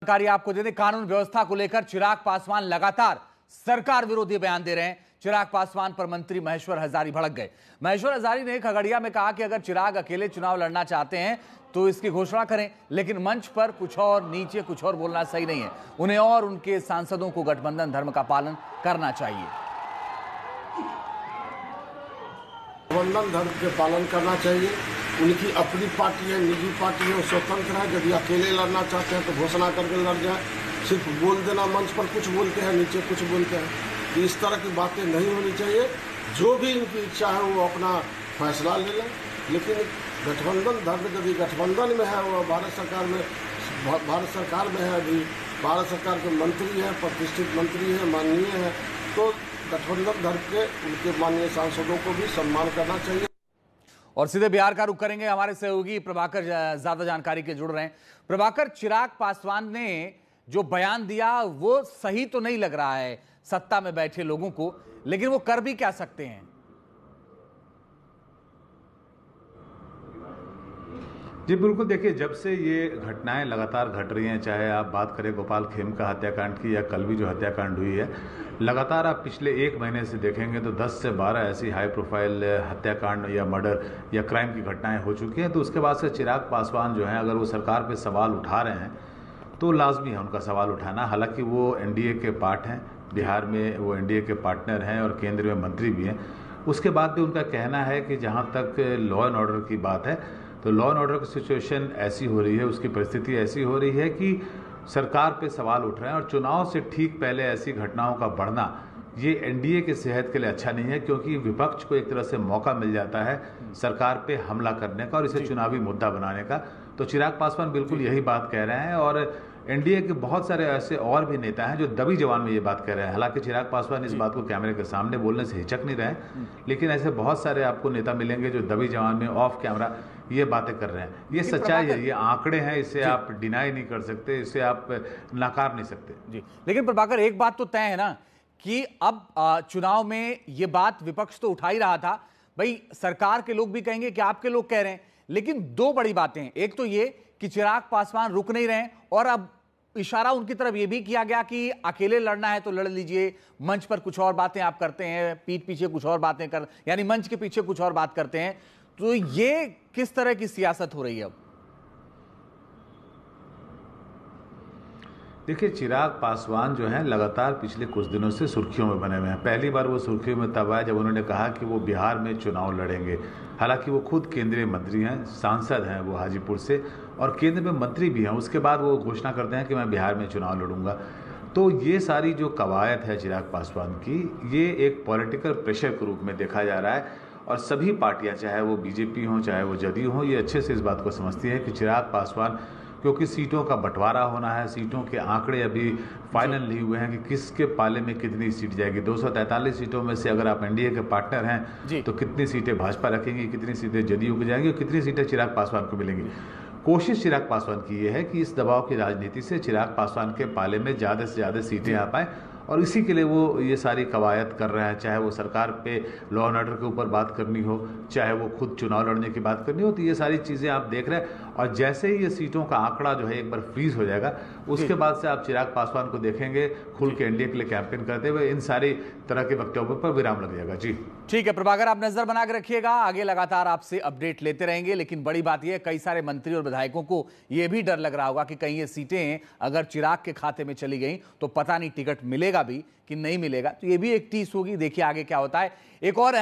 जानकारी आपको दे दें, कानून व्यवस्था को लेकर चिराग पासवान लगातार सरकार विरोधी बयान दे रहे हैं। चिराग पासवान पर मंत्री महेश्वर हजारी भड़क गए। महेश्वर हजारी ने खगड़िया में कहा कि अगर चिराग अकेले चुनाव लड़ना चाहते हैं तो इसकी घोषणा करें, लेकिन मंच पर कुछ और, नीचे कुछ और बोलना सही नहीं है। उन्हें और उनके सांसदों को गठबंधन धर्म का पालन करना चाहिए। गठबंधन धर्म के पालन करना चाहिए। उनकी अपनी पार्टी है, निजी पार्टी है, स्वतंत्र है। यदि अकेले लड़ना चाहते हैं तो घोषणा करके लड़ जाए। सिर्फ बोल देना, मंच पर कुछ बोलते हैं, नीचे कुछ बोलते हैं, तो इस तरह की बातें नहीं होनी चाहिए। जो भी इनकी इच्छा है वो अपना फैसला ले लें, लेकिन गठबंधन धर्म यदि गठबंधन में है, वो भारत सरकार में है, अभी भारत सरकार के मंत्री हैं, प्रतिष्ठित मंत्री हैं, माननीय हैं, तो गठबंधन धर्म के उनके माननीय सांसदों को भी सम्मान करना चाहिए। और सीधे बिहार का रुख करेंगे, हमारे सहयोगी प्रभाकर ज्यादा जानकारी के जुड़ रहे हैं। प्रभाकर, चिराग पासवान ने जो बयान दिया वो सही तो नहीं लग रहा है सत्ता में बैठे लोगों को, लेकिन वो कर भी क्या सकते हैं? जी बिल्कुल, देखिए जब से ये घटनाएं लगातार घट रही हैं, चाहे आप बात करें गोपाल खेमका हत्याकांड की या कल भी जो हत्याकांड हुई है, लगातार आप पिछले एक महीने से देखेंगे तो 10 से 12 ऐसी हाई प्रोफाइल हत्याकांड या मर्डर या क्राइम की घटनाएं हो चुकी हैं। तो उसके बाद से चिराग पासवान जो हैं, अगर वो सरकार पे सवाल उठा रहे हैं तो लाजमी है उनका सवाल उठाना। हालांकि वो एनडीए के पार्ट हैं, बिहार में वो एनडीए के पार्टनर हैं और केंद्र में मंत्री भी हैं। उसके बाद भी उनका कहना है कि जहाँ तक लॉ एंड ऑर्डर की बात है तो लॉ एंड ऑर्डर की सिचुएशन ऐसी हो रही है, उसकी परिस्थिति ऐसी हो रही है कि सरकार पे सवाल उठ रहे हैं और चुनाव से ठीक पहले ऐसी घटनाओं का बढ़ना ये एनडीए की सेहत के लिए अच्छा नहीं है, क्योंकि विपक्ष को एक तरह से मौका मिल जाता है सरकार पे हमला करने का और इसे चुनावी मुद्दा बनाने का। तो चिराग पासवान बिल्कुल यही बात कह रहे हैं और एनडीए के बहुत सारे ऐसे और भी नेता हैं जो दबी जवान में ये बात कह रहे हैं। हालांकि चिराग पासवान इस बात को कैमरे के सामने बोलने से हिचक नहीं रहे, लेकिन ऐसे बहुत सारे आपको नेता मिलेंगे जो दबी जवान में ऑफ कैमरा ये बातें कर रहे हैं। ये सच्चाई है, ये आंकड़े हैं, इसे आप डिनाई नहीं कर सकते, इसे आप नकार नहीं सकते। जी, लेकिन प्रभाकर एक बात तो तय है ना कि अब चुनाव में ये बात विपक्ष तो उठा ही रहा था, भाई सरकार के लोग भी कहेंगे कि आपके लोग कह रहे हैं, लेकिन दो बड़ी बातें हैं। एक तो ये कि चिराग पासवान रुक नहीं रहे और अब इशारा उनकी तरफ यह भी किया गया कि अकेले लड़ना है तो लड़ लीजिए, मंच पर कुछ और बातें आप करते हैं, पीठ पीछे कुछ और बातें कर, यानी मंच के पीछे कुछ और बात करते हैं। तो ये किस तरह की सियासत हो रही है अब? देखिए चिराग पासवान जो हैं लगातार पिछले कुछ दिनों से सुर्खियों में बने हुए हैं। पहली बार वो सुर्खियों में तब आए जब उन्होंने कहा कि वो बिहार में चुनाव लड़ेंगे। हालांकि वो खुद केंद्रीय मंत्री हैं, सांसद हैं वो हाजीपुर से और केंद्र में मंत्री भी हैं। उसके बाद वो घोषणा करते हैं कि मैं बिहार में चुनाव लड़ूंगा। तो ये सारी जो कवायद है चिराग पासवान की, ये एक पॉलिटिकल प्रेशर के रूप में देखा जा रहा है और सभी पार्टियां, चाहे वो बीजेपी हों चाहे वो जदयू हों, ये अच्छे से इस बात को समझती है कि चिराग पासवान, क्योंकि सीटों का बंटवारा होना है, सीटों के आंकड़े अभी फाइनल नहीं हुए हैं कि किसके पाले में कितनी सीट जाएगी। 243 सीटों में से अगर आप एनडीए के पार्टनर हैं तो कितनी सीटें भाजपा रखेंगी, कितनी सीटें जदयू को जाएंगी और कितनी सीटें चिराग पासवान को मिलेंगी। कोशिश चिराग पासवान की ये है कि इस दबाव की राजनीति से चिराग पासवान के पाले में ज़्यादा से ज़्यादा सीटें आ पाएँ और इसी के लिए वो ये सारी कवायद कर रहे हैं। चाहे वो सरकार पे लॉ एंड ऑर्डर के ऊपर बात करनी हो, चाहे वो खुद चुनाव लड़ने की बात करनी हो, तो ये सारी चीज़ें आप देख रहे हैं। और जैसे ही ये सीटों का आंकड़ा जो है एक बार फ्रीज हो जाएगा, उसके बाद से आप चिराग पासवान को देखेंगे खुल के एनडीए के लिए कैंपेन करते हुए। इन सारी तरह के वक्तव्यों पर विराम लग जाएगा। जी ठीक है प्रभाकर, आप नजर बना के रखिएगा, आगे लगातार आपसे अपडेट लेते रहेंगे। लेकिन बड़ी बात यह है, कई सारे मंत्री और विधायकों को यह भी डर लग रहा होगा कि कहीं ये सीटें अगर चिराग के खाते में चली गई तो पता नहीं टिकट मिलेगा भी कि नहीं मिलेगा। तो ये भी एक टीस होगी, देखिए आगे क्या होता है। एक और